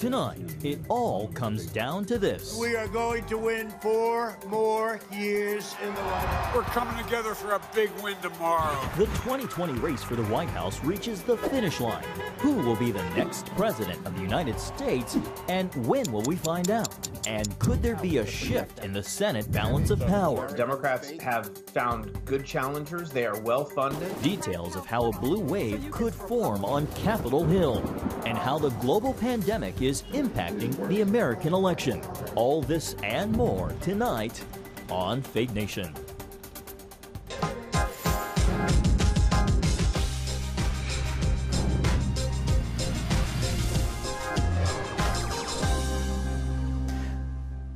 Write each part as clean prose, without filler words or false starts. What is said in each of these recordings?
Tonight, it all comes down to this. We are going to win 4 more years in the White House. We're coming together for a big win tomorrow. The 2020 race for the White House reaches the finish line. Who will be the next president of the United States, and when will we find out? And could there be a shift in the Senate balance of power? Democrats have found good challengers. They are well funded. Details of how a blue wave could form on Capitol Hill, and how the global pandemic is impacting the American election. All this and more tonight on Fake Nation.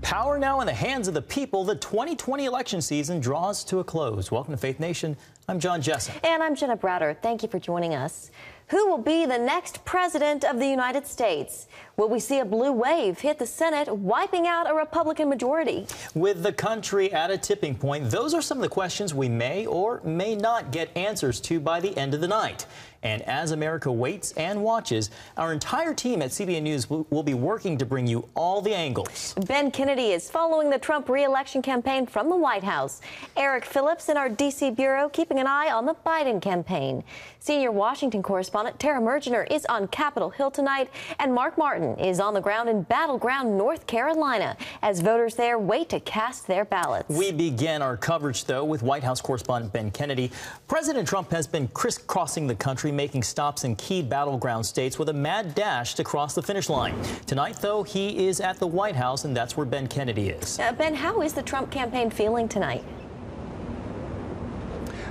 Power now in the hands of the people. The 2020 election season draws to a close. Welcome to Faith Nation. I'm John Jessup. And I'm Jenna Browder. Thank you for joining us. Who will be the next president of the United States? Will we see a blue wave hit the Senate, wiping out a Republican majority? With the country at a tipping point, those are some of the questions we may or may not get answers to by the end of the night. And as America waits and watches, our entire team at CBN News will be working to bring you all the angles. Ben Kennedy is following the Trump re-election campaign from the White House. Eric Phillips in our D.C. bureau keeping an eye on the Biden campaign. Senior Washington correspondent Tara Mergener is on Capitol Hill tonight, and Mark Martin is on the ground in battleground North Carolina as voters there wait to cast their ballots. We begin our coverage, though, with White House correspondent Ben Kennedy. President Trump has been crisscrossing the country, making stops in key battleground states with a mad dash to cross the finish line. Tonight, though, he is at the White House, and that's where Ben Kennedy is. Ben, how is the Trump campaign feeling tonight?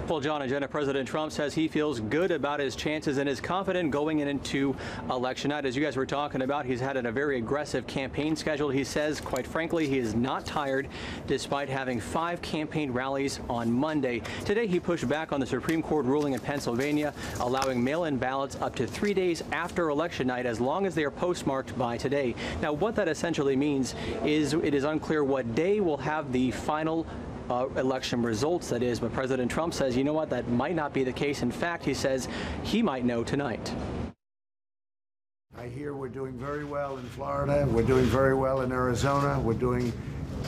Well, John and Jenna, President Trump says he feels good about his chances and is confident going into election night. As you guys were talking about, he's had a very aggressive campaign schedule. He says, quite frankly, he is not tired despite having 5 campaign rallies on Monday. Today, he pushed back on the Supreme Court ruling in Pennsylvania, allowing mail-in ballots up to 3 days after election night, as long as they are postmarked by today. Now, what that essentially means is it is unclear what day will have the final election results, that is, but President Trump says, you know what, that might not be the case. In fact, he says he might know tonight. I hear we're doing very well in Florida. We're doing very well in Arizona. We're doing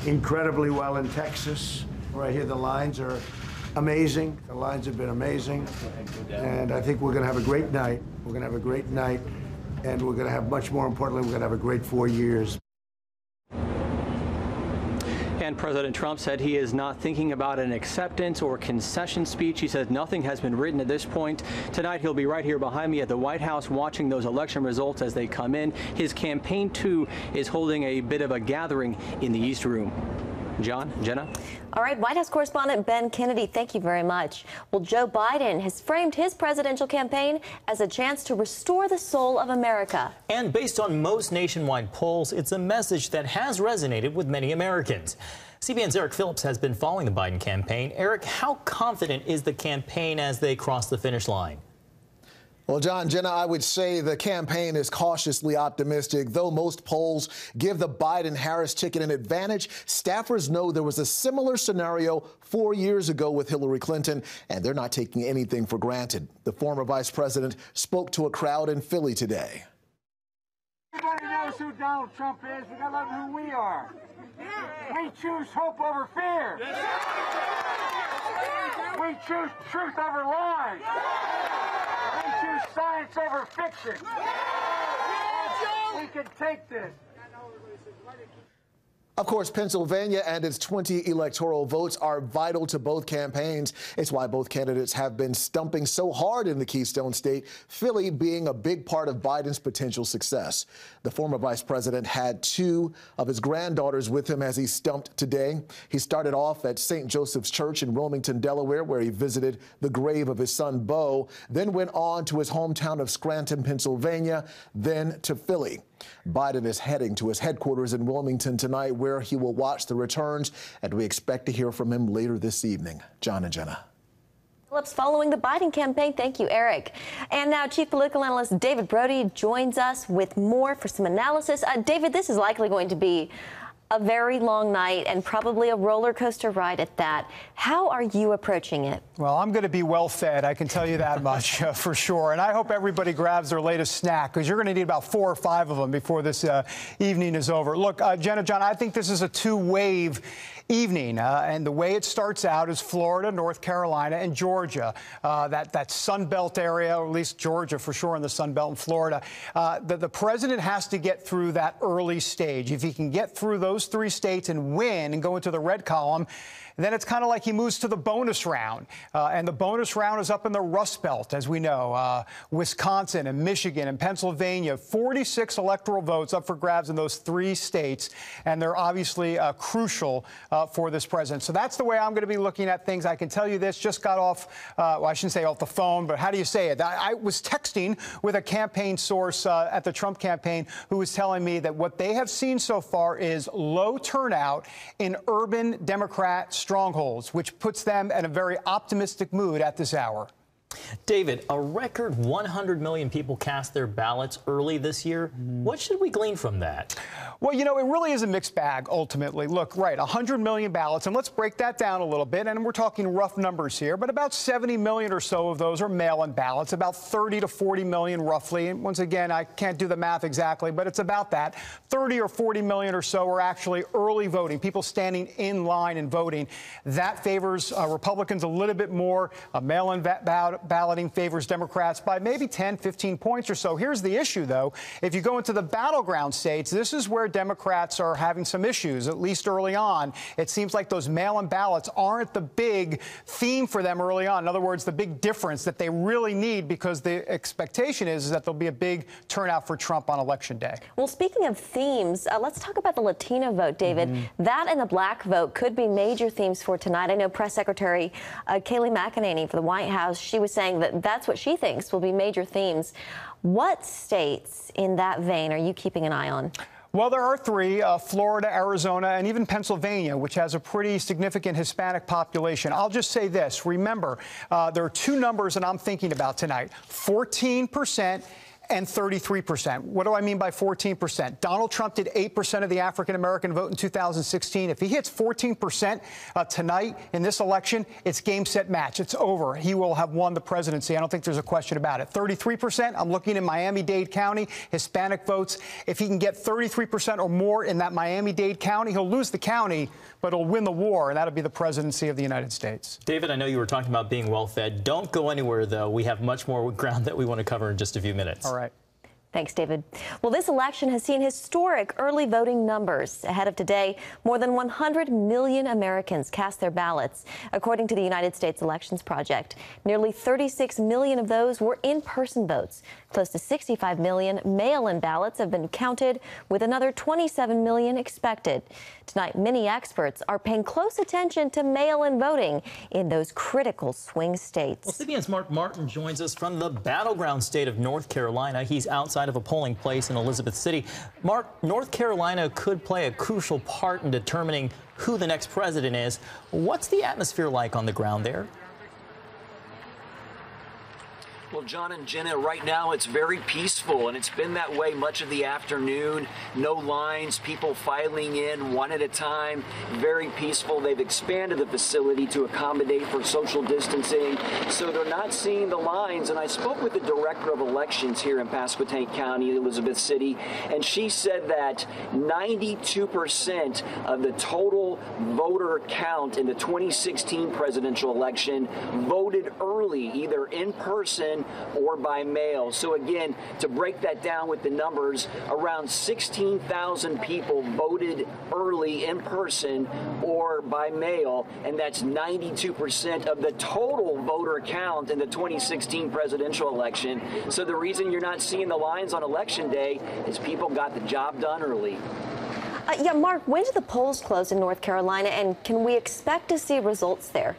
incredibly well in Texas. Right here, the lines are amazing. The lines have been amazing. And I think we're going to have a great night. We're going to have a great night. And we're going to have, much more importantly, we're going to have a great 4 years. And President Trump said he is not thinking about an acceptance or concession speech. He said nothing has been written at this point. Tonight, he'll be right here behind me at the White House watching those election results as they come in. His campaign, too, is holding a bit of a gathering in the East Room. John, Jenna? All right, White House correspondent Ben Kennedy, thank you very much. Well, Joe Biden has framed his presidential campaign as a chance to restore the soul of America. And based on most nationwide polls, it's a message that has resonated with many Americans. CBN's Eric Phillips has been following the Biden campaign. Eric, how confident is the campaign as they cross the finish line? Well, John, Jenna, I would say the campaign is cautiously optimistic. Though most polls give the Biden-Harris ticket an advantage, staffers know there was a similar scenario 4 years ago with Hillary Clinton, and they're not taking anything for granted. The former vice president spoke to a crowd in Philly today. Everybody knows who Donald Trump is. We gotta love who we are. We choose hope over fear. We choose truth over lies. We choose science over fiction. We can take this. Of course, Pennsylvania and its 20 electoral votes are vital to both campaigns. It's why both candidates have been stumping so hard in the Keystone State, Philly being a big part of Biden's potential success. The former vice president had 2 of his granddaughters with him as he stumped today. He started off at St. Joseph's Church in Wilmington, Delaware, where he visited the grave of his son, Beau, then went on to his hometown of Scranton, Pennsylvania, then to Philly. Biden is heading to his headquarters in Wilmington tonight, where he will watch the returns, and we expect to hear from him later this evening. John and Jenna. Phillips following the Biden campaign. Thank you, Eric. And now Chief Political Analyst David Brody joins us with more for some analysis. David, this is likely going to be A very long night and probably a roller coaster ride at that. How are you approaching it? Well, I'm going to be well fed, I can tell you that much for sure. And I hope everybody grabs their latest snack, because you're going to need about 4 or 5 of them before this evening is over. Look, Jenna, John, I think this is a 2-wave evening, and the way it starts out is Florida, North Carolina, and Georgia. That Sun Belt area, or at least Georgia for sure in the Sun Belt and Florida. The president has to get through that early stage. If he can get through those 3 states and win and go into the red column, then it's kind of like he moves to the bonus round. And the bonus round is up in the Rust Belt, as we know. Wisconsin and Michigan and Pennsylvania, 46 electoral votes up for grabs in those 3 states. And they're obviously crucial for this president. So that's the way I'm going to be looking at things. I can tell you this, just got off, well, I shouldn't say off the phone, but how do you say it? I was texting with a campaign source at the Trump campaign who was telling me that what they have seen so far is low turnout in urban Democrat strongholds, which puts them in a very optimistic mood at this hour. David, a record 100 million people cast their ballots early this year. What should we glean from that? Well, you know, it really is a mixed bag, ultimately. Look, right, 100 million ballots, and let's break that down a little bit, and we're talking rough numbers here, but about 70 million or so of those are mail-in ballots, about 30 to 40 million roughly. And once again, I can't do the math exactly, but it's about that. 30 or 40 million or so are actually early voting, people standing in line and voting. That favors Republicans a little bit more. Mail-in balloting favors Democrats by maybe 10, 15 points or so. Here's the issue, though. If you go into the battleground states, this is where Democrats are having some issues, at least early on. It seems like those mail-in ballots aren't the big theme for them early on. In other words, the big difference that they really need, because the expectation is that there'll be a big turnout for Trump on Election Day. Well, speaking of themes, let's talk about the Latino vote, David. That and the black vote could be major themes for tonight. I know Press Secretary Kayleigh McEnany for the White House, she was saying that that's what she thinks will be major themes. What states in that vein are you keeping an eye on? Well, there are 3, Florida, Arizona, and even Pennsylvania, which has a pretty significant Hispanic population. I'll just say this. Remember, there are 2 numbers that I'm thinking about tonight, 14% and 33%. What do I mean by 14%? Donald Trump did 8% of the African-American vote in 2016. If he hits 14% tonight in this election, it's game, set, match. It's over. He will have won the presidency. I don't think there's a question about it. 33%, I'm looking in Miami-Dade County, Hispanic votes. If he can get 33% or more in that Miami-Dade County, he'll lose the county, but he'll win the war, and that'll be the presidency of the United States. David, I know you were talking about being well-fed. Don't go anywhere, though. We have much more ground that we want to cover in just a few minutes. All right. Thanks, David. Well, this election has seen historic early voting numbers. Ahead of today, more than 100 million Americans cast their ballots, according to the United States Elections Project. Nearly 36 million of those were in-person votes. Close to 65 million mail-in ballots have been counted, with another 27 million expected. Tonight, many experts are paying close attention to mail-in voting in those critical swing states. Well, CBN's Mark Martin joins us from the battleground state of North Carolina. He's outside of a polling place in Elizabeth City. Mark, North Carolina could play a crucial part in determining who the next president is. What's the atmosphere like on the ground there? Well, John and Jenna, right now it's very peaceful, and it's been that way much of the afternoon. No lines, people filing in one at a time, very peaceful. They've expanded the facility to accommodate for social distancing, so they're not seeing the lines. And I spoke with the director of elections here in Pasquotank County, Elizabeth City, and she said that 92% of the total voter count in the 2016 presidential election voted early, either in person or by mail. So again, to break that down with the numbers, around 16,000 people voted early in person or by mail, and that's 92% of the total voter count in the 2016 presidential election. So the reason you're not seeing the lines on Election Day is people got the job done early. Yeah, Mark, when do the polls close in North Carolina, and can we expect to see results there?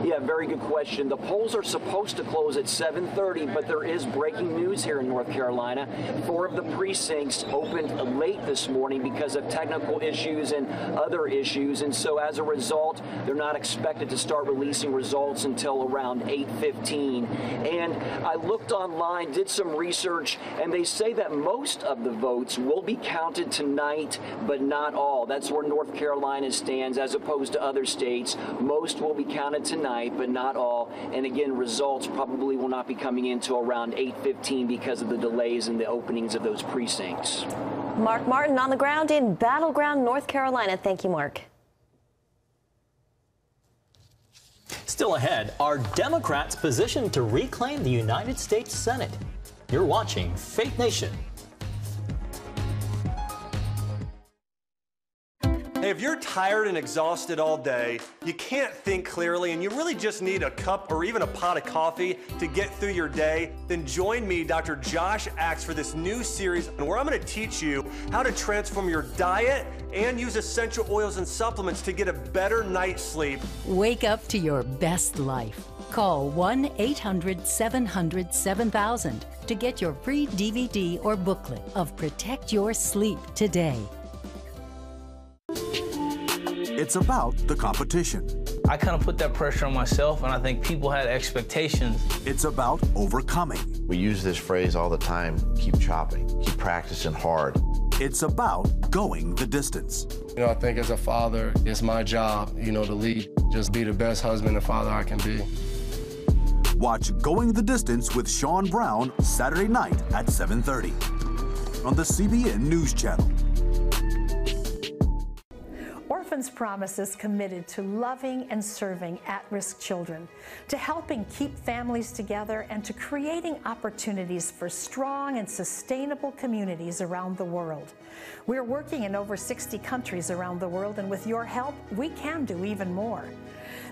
Yeah, very good question. The polls are supposed to close at 7:30, but there is breaking news here in North Carolina. 4 of the precincts opened late this morning because of technical issues and other issues, and so as a result, they're not expected to start releasing results until around 8:15. And I looked online, did some research, and they say that most of the votes will be counted tonight, but not all. That's where North Carolina stands as opposed to other states. Most will be counted tonight, but not all. And again, results probably will not be coming in until around 8:15 because of the delays in the openings of those precincts. Mark Martin on the ground in Battleground, North Carolina. Thank you, Mark. Still ahead, are Democrats positioned to reclaim the United States Senate? You're watching Faith Nation. Hey, if you're tired and exhausted all day, you can't think clearly, and you really just need a cup or even a pot of coffee to get through your day, then join me, Dr. Josh Axe, for this new series where I'm going to teach you how to transform your diet and use essential oils and supplements to get a better night's sleep. Wake up to your best life. Call 1-800-700-7000 to get your free DVD or booklet of Protect Your Sleep today. It's about the competition. I kind of put that pressure on myself, and I think people had expectations. It's about overcoming. We use this phrase all the time, keep chopping, keep practicing hard. It's about going the distance. You know, I think as a father, it's my job, to lead, just be the best husband and father I can be. Watch Going the Distance with Sean Brown Saturday night at 7:30 on the CBN News Channel. Orphans Promise is committed to loving and serving at-risk children, to helping keep families together, and to creating opportunities for strong and sustainable communities around the world. We're working in over 60 countries around the world, and with your help, we can do even more.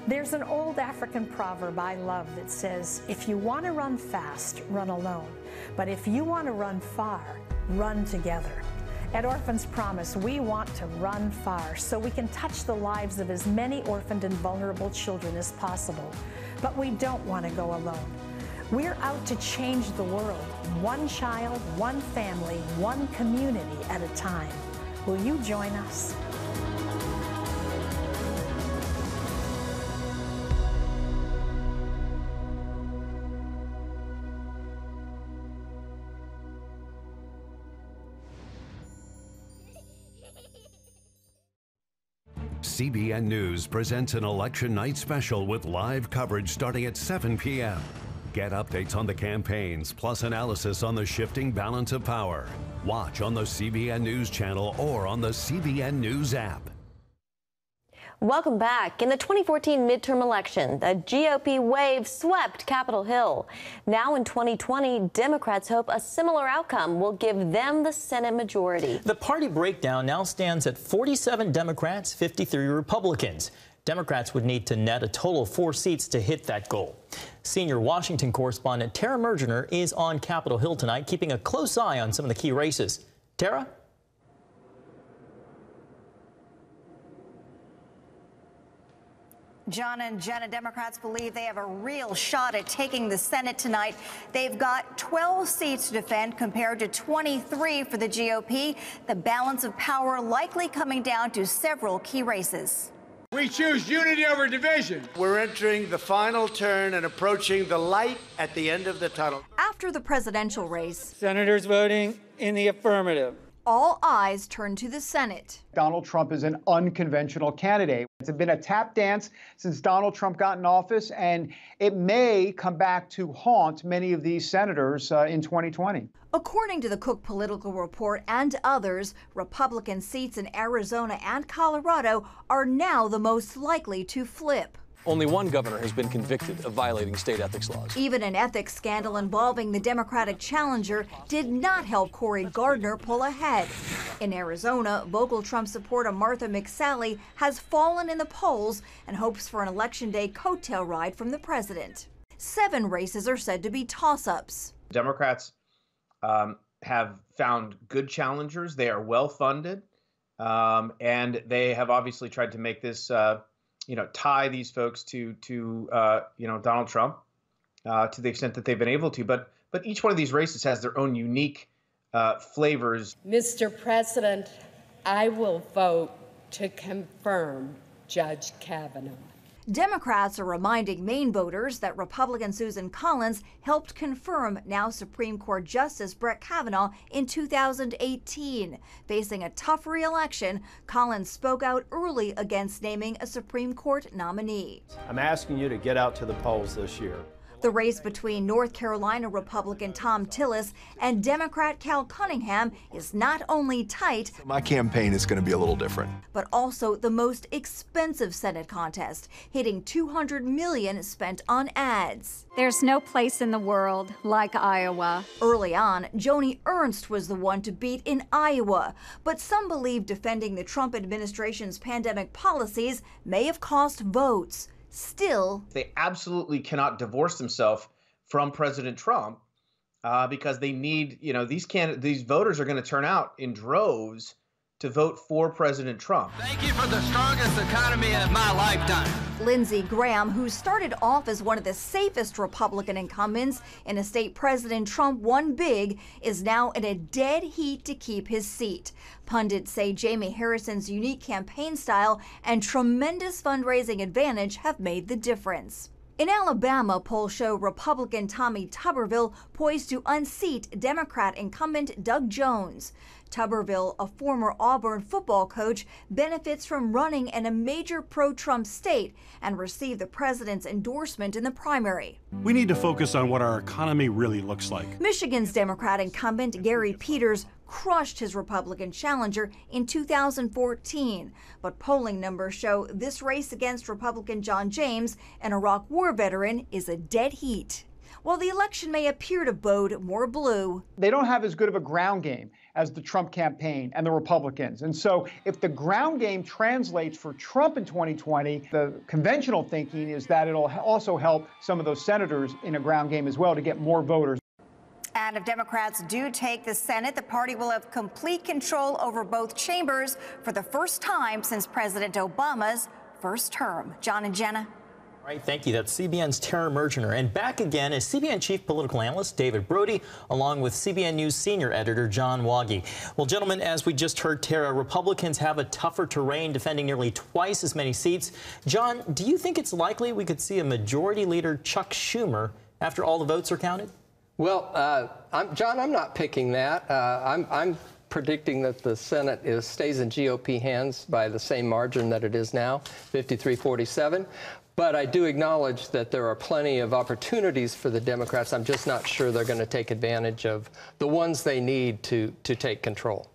There's an old African proverb I love that says, if you want to run fast, run alone. But if you want to run far, run together. At Orphans Promise, we want to run far so we can touch the lives of as many orphaned and vulnerable children as possible. But we don't want to go alone. We're out to change the world, one child, one family, one community at a time. Will you join us? CBN News presents an election night special with live coverage starting at 7 p.m. Get updates on the campaigns, plus analysis on the shifting balance of power. Watch on the CBN News Channel or on the CBN News app. Welcome back. In the 2014 midterm election, the GOP wave swept Capitol Hill. Now in 2020, Democrats hope a similar outcome will give them the Senate majority. The party breakdown now stands at 47 Democrats, 53 Republicans. Democrats would need to net a total of 4 seats to hit that goal. Senior Washington correspondent Tara Mergener is on Capitol Hill tonight, keeping a close eye on some of the key races. Tara? John and Jenna, Democrats believe they have a real shot at taking the Senate tonight. They've got 12 seats to defend compared to 23 for the GOP. The balance of power likely coming down to several key races. We choose unity over division. We're entering the final turn and approaching the light at the end of the tunnel. After the presidential race, Senators voting in the affirmative. all eyes turn to the Senate. Donald Trump is an unconventional candidate. It's been a tap dance since Donald Trump got in office, and it may come back to haunt many of these senators in 2020. According to the Cook Political Report and others, Republican seats in Arizona and Colorado are now the most likely to flip. Only one governor has been convicted of violating state ethics laws. Even an ethics scandal involving the Democratic challenger did not help Cory Gardner pull ahead. In Arizona, vocal Trump supporter Martha McSally has fallen in the polls and hopes for an Election Day coattail ride from the president. 7 races are said to be toss-ups. Democrats have found good challengers. They are well funded, and they have obviously tried to make this tie these folks to Donald Trump to the extent that they've been able to. But each one of these races has their own unique flavors. Mr. President, I will vote to confirm Judge Kavanaugh. Democrats are reminding Maine voters that Republican Susan Collins helped confirm now Supreme Court Justice Brett Kavanaugh in 2018. Facing a tough re-election, Collins spoke out early against naming a Supreme Court nominee. I'm asking you to get out to the polls this year. The race between North Carolina Republican Tom Tillis and Democrat Cal Cunningham is not only tight, my campaign is going to be a little different, but also the most expensive Senate contest, hitting $200 million spent on ads. There's no place in the world like Iowa. Early on, Joni Ernst was the one to beat in Iowa, but some believe defending the Trump administration's pandemic policies may have cost votes. Still, they absolutely cannot divorce themselves from President Trump because they need, these voters are going to turn out in droves to vote for President Trump. Thank you for the strongest economy of my lifetime. Lindsey Graham, who started off as one of the safest Republican incumbents in a state President Trump won big, is now in a dead heat to keep his seat. Pundits say Jamie Harrison's unique campaign style and tremendous fundraising advantage have made the difference. In Alabama, polls show Republican Tommy Tuberville poised to unseat Democrat incumbent Doug Jones. Tuberville, a former Auburn football coach, benefits from running in a major pro-Trump state and received the president's endorsement in the primary. We need to focus on what our economy really looks like. Michigan's Democrat incumbent Gary Peters crushed his Republican challenger in 2014. But polling numbers show this race against Republican John James, an Iraq War veteran, is a dead heat. While the election may appear to bode more blue, they don't have as good of a ground game as the Trump campaign and the Republicans. And so if the ground game translates for Trump in 2020, the conventional thinking is that it'll also help some of those senators in a ground game as well to get more voters. And if Democrats do take the Senate, the party will have complete control over both chambers for the first time since President Obama's first term. John and Jenna. All right, thank you. That's CBN's Tara Mergener. And back again is CBN Chief Political Analyst David Brody, along with CBN News Senior Editor John Waggy. Well, gentlemen, as we just heard, Tara, Republicans have a tougher terrain, defending nearly twice as many seats. John, do you think it's likely we could see a Majority Leader Chuck Schumer after all the votes are counted? Well, John, I'm not picking that. I'm predicting that the Senate stays in GOP hands by the same margin that it is now, 53-47. But I do acknowledge that there are plenty of opportunities for the Democrats. I'm just not sure they're going to take advantage of the ones they need to take control.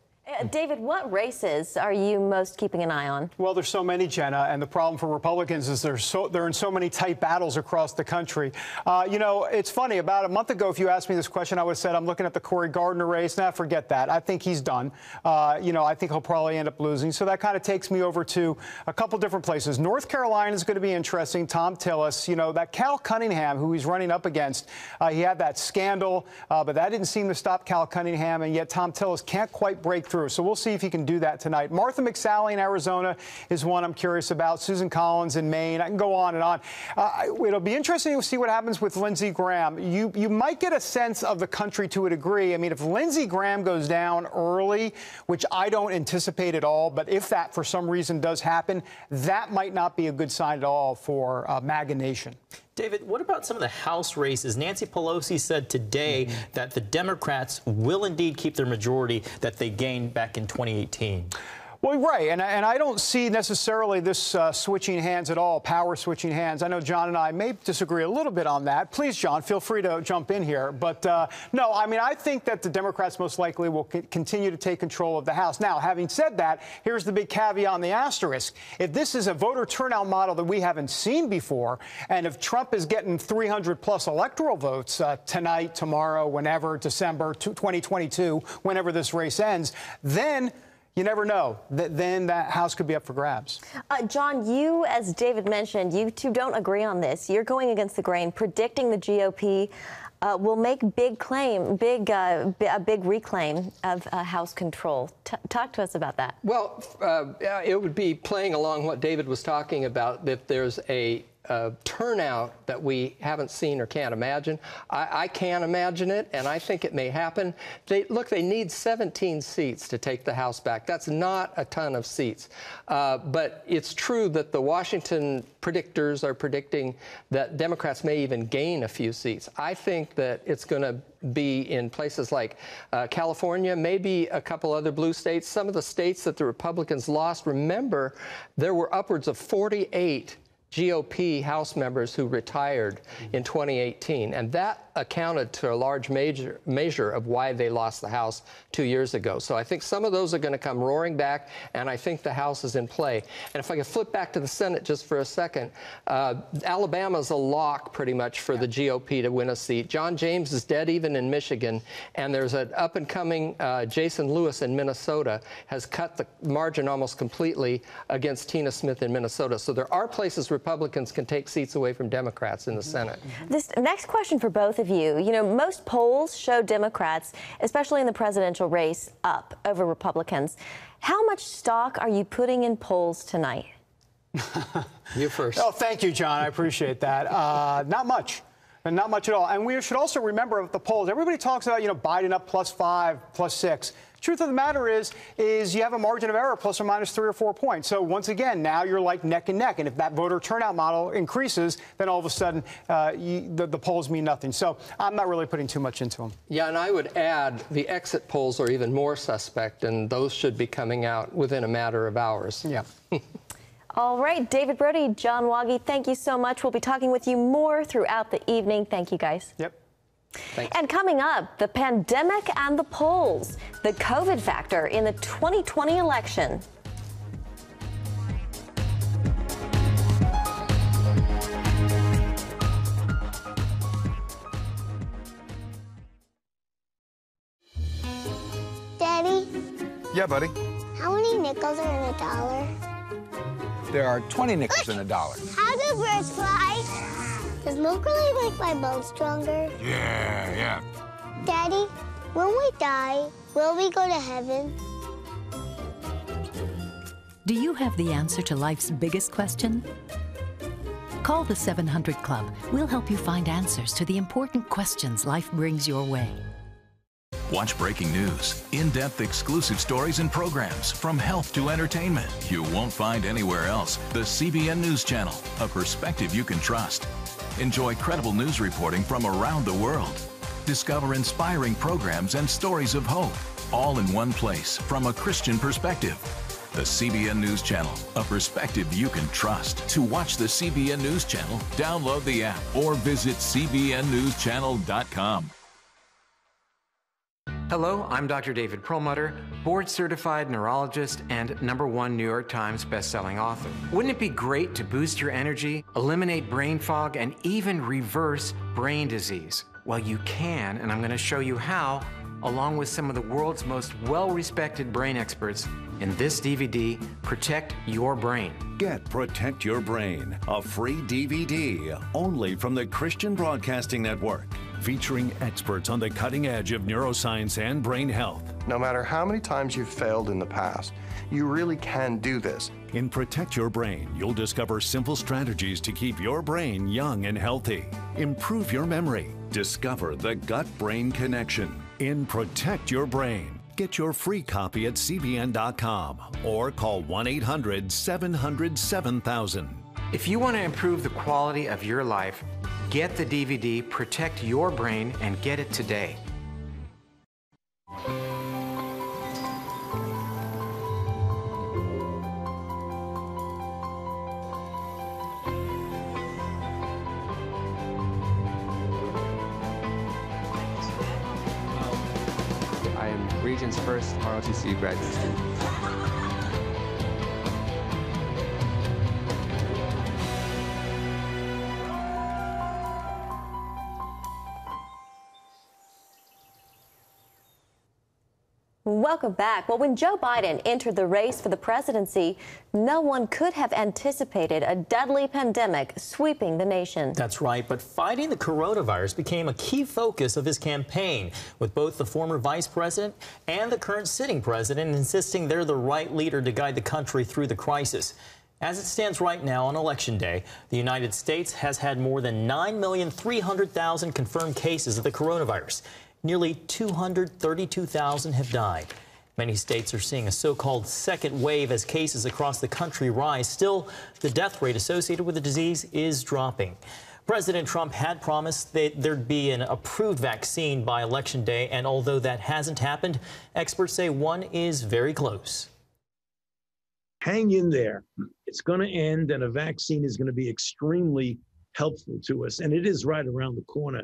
David, what races are you most keeping an eye on? Well, there's so many, Jenna, and the problem for Republicans is they're in so many tight battles across the country. It's funny. About a month ago, if you asked me this question, I would have said I'm looking at the Cory Gardner race. Now, forget that. I think he's done. I think he'll probably end up losing. So that kind of takes me over to a couple different places. North Carolina is going to be interesting. Tom Tillis, that Cal Cunningham, who he's running up against, he had that scandal, but that didn't seem to stop Cal Cunningham, and yet Tom Tillis can't quite break through. So we'll see if he can do that tonight. Martha McSally in Arizona is one I'm curious about. Susan Collins in Maine. I can go on and on. It'll be interesting to see what happens with Lindsey Graham. You might get a sense of the country to a degree. I mean, if Lindsey Graham goes down early, which I don't anticipate at all, but if that for some reason does happen, that might not be a good sign at all for MAGA Nation. David, what about some of the House races? Nancy Pelosi said today that the Democrats will indeed keep their majority that they gained back in 2018. Well, right, and I don't see necessarily this switching hands at all, power switching hands. I know John and I may disagree a little bit on that. Please, John, feel free to jump in here. But no, I mean, I think that the Democrats most likely will continue to take control of the House. Now, having said that, here's the big caveat on the asterisk. If this is a voter turnout model that we haven't seen before, and if Trump is getting 300-plus electoral votes tonight, tomorrow, whenever, December 2022, whenever this race ends, then you never know. Then that House could be up for grabs. John, you, as David mentioned, you two don't agree on this. You're going against the grain, predicting the GOP will make a big reclaim of House control. Talk to us about that. Well, it would be playing along what David was talking about, if there's a turnout that we haven't seen or can't imagine. I can't imagine it, and I think it may happen. They need 17 seats to take the House back. That's not a ton of seats. But it's true that the Washington predictors are predicting that Democrats may even gain a few seats. I think that it's going to be in places like California, maybe a couple other blue states, some of the states that the Republicans lost. Remember, there were upwards of 48 GOP House members who retired in 2018, and that accounted to a large measure of why they lost the House 2 years ago. So I think some of those are going to come roaring back, and I think the House is in play. And if I could flip back to the Senate just for a second, Alabama's a lock pretty much for the GOP to win a seat. John James is dead even in Michigan, and there's an up-and-coming Jason Lewis in Minnesota has cut the margin almost completely against Tina Smith in Minnesota. So there are places Republicans can take seats away from Democrats in the Senate. This next question for both of you. You know, most polls show Democrats, especially in the presidential race, up over Republicans. How much stock are you putting in polls tonight? You first. Oh, thank you, John. I appreciate that. Not much. And not much at all. And we should also remember with the polls, everybody talks about, Biden up +5, +6. Truth of the matter is you have a margin of error plus or minus 3 or 4 points. So once again, now you're like neck and neck. And if that voter turnout model increases, then all of a sudden the polls mean nothing. So I'm not really putting too much into them. Yeah, and I would add the exit polls are even more suspect, and those should be coming out within a matter of hours. Yeah. All right, David Brody, John Woggy, thank you so much. We'll be talking with you more throughout the evening. Thank you, guys. Yep. Thanks. And coming up, the pandemic and the polls, the COVID factor in the 2020 election. Daddy? Yeah, buddy. How many nickels are in a dollar? There are 20 nickels in a dollar. How do birds fly? Does milk really make my bones stronger? Yeah. Daddy, when we die, will we go to heaven? Do you have the answer to life's biggest question? Call the 700 Club. We'll help you find answers to the important questions life brings your way. Watch breaking news, in-depth exclusive stories and programs from health to entertainment you won't find anywhere else. The CBN News Channel, a perspective you can trust. Enjoy credible news reporting from around the world. Discover inspiring programs and stories of hope, all in one place from a Christian perspective. The CBN News Channel, a perspective you can trust. To watch the CBN News Channel, download the app or visit cbnnewschannel.com. Hello, I'm Dr. David Perlmutter, board-certified neurologist and #1 New York Times bestselling author. Wouldn't it be great to boost your energy, eliminate brain fog, and even reverse brain disease? Well, you can, and I'm going to show you how, along with some of the world's most well-respected brain experts in this DVD, Protect Your Brain. Get Protect Your Brain, a free DVD only from the Christian Broadcasting Network, featuring experts on the cutting edge of neuroscience and brain health. No matter how many times you've failed in the past, you really can do this. In Protect Your Brain, you'll discover simple strategies to keep your brain young and healthy. Improve your memory. Discover the gut-brain connection. In Protect Your Brain, get your free copy at cbn.com or call 1-800-700-7000. If you want to improve the quality of your life, get the DVD Protect Your Brain and get it today. I am Region's first ROTC graduate student. Welcome back. Well, when Joe Biden entered the race for the presidency, no one could have anticipated a deadly pandemic sweeping the nation. That's right, but fighting the coronavirus became a key focus of his campaign, with both the former vice president and the current sitting president insisting they're the right leader to guide the country through the crisis. As it stands right now on Election Day, the United States has had more than 9,300,000 confirmed cases of the coronavirus. Nearly 232,000 have died. Many states are seeing a so-called second wave as cases across the country rise. Still, the death rate associated with the disease is dropping. President Trump had promised that there'd be an approved vaccine by Election Day, and although that hasn't happened, experts say one is very close. Hang in there. It's going to end, and a vaccine is going to be extremely helpful to us, and it is right around the corner.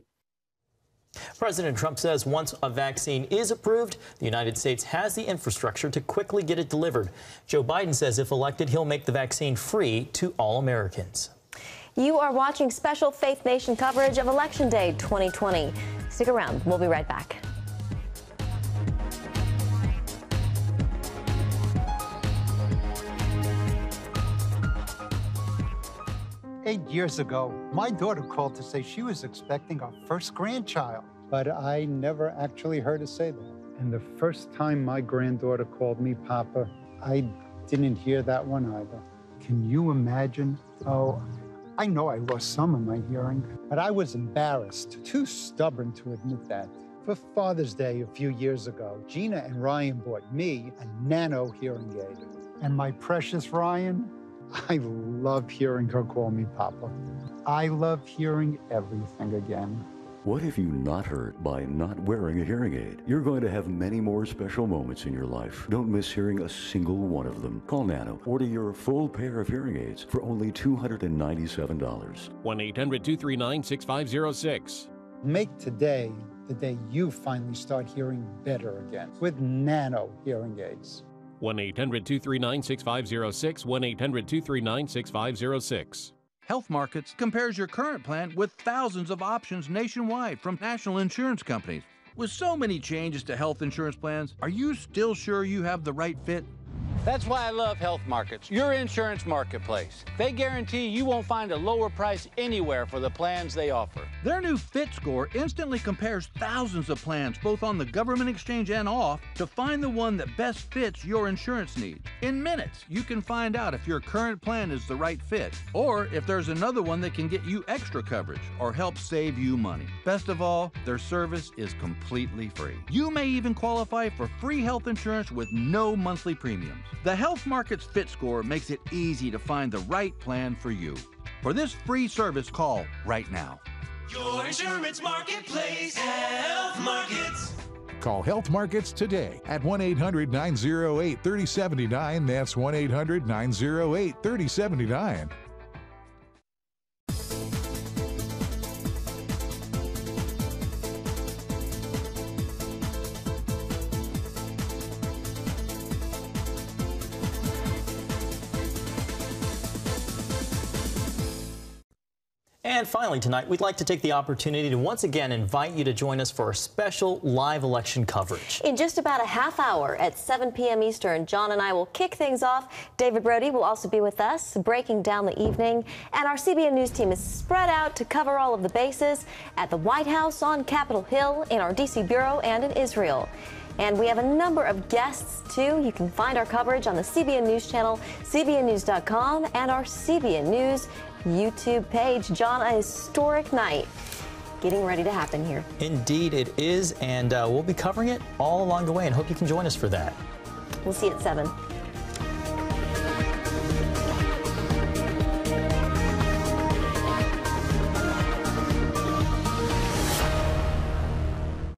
President Trump says once a vaccine is approved, the United States has the infrastructure to quickly get it delivered. Joe Biden says if elected, he'll make the vaccine free to all Americans. You are watching special Faith Nation coverage of Election Day 2020. Stick around. We'll be right back. Eight years ago, my daughter called to say she was expecting our first grandchild. But I never actually heard her say that. And the first time my granddaughter called me Papa, I didn't hear that one either. Can you imagine? Oh, I know I lost some of my hearing, but I was embarrassed, too stubborn to admit that. For Father's Day a few years ago, Gina and Ryan bought me a nano hearing aid. And my precious Ryan, I love hearing her call me Papa. I love hearing everything again. What have you not heard by not wearing a hearing aid? You're going to have many more special moments in your life. Don't miss hearing a single one of them. Call Nano. Order your full pair of hearing aids for only $297. 1-800-239-6506. Make today the day you finally start hearing better again with Nano hearing aids. 1-800-239-6506, 1-800-239-6506. Health Markets compares your current plan with thousands of options nationwide from national insurance companies. With so many changes to health insurance plans, are you still sure you have the right fit? That's why I love Health Markets, your insurance marketplace. They guarantee you won't find a lower price anywhere for the plans they offer. Their new Fit Score instantly compares thousands of plans, both on the government exchange and off, to find the one that best fits your insurance needs. In minutes, you can find out if your current plan is the right fit, or if there's another one that can get you extra coverage or help save you money. Best of all, their service is completely free. You may even qualify for free health insurance with no monthly premiums. The Health Markets Fit Score makes it easy to find the right plan for you. For this free service, call right now. Your insurance marketplace, Health Markets. Call Health Markets today at 1-800-908-3079. That's 1-800-908-3079. And finally tonight, we'd like to take the opportunity to once again invite you to join us for our special live election coverage. In just about a half hour at 7 p.m. Eastern, John and I will kick things off. David Brody will also be with us, breaking down the evening. And our CBN News team is spread out to cover all of the bases at the White House, on Capitol Hill, in our D.C. bureau, and in Israel. And we have a number of guests, too. You can find our coverage on the CBN News Channel, cbnnews.com, and our CBN News YouTube page. John, a historic night getting ready to happen here. Indeed it is, and we'll be covering it all along the way, and hope you can join us for that. We'll see you at 7.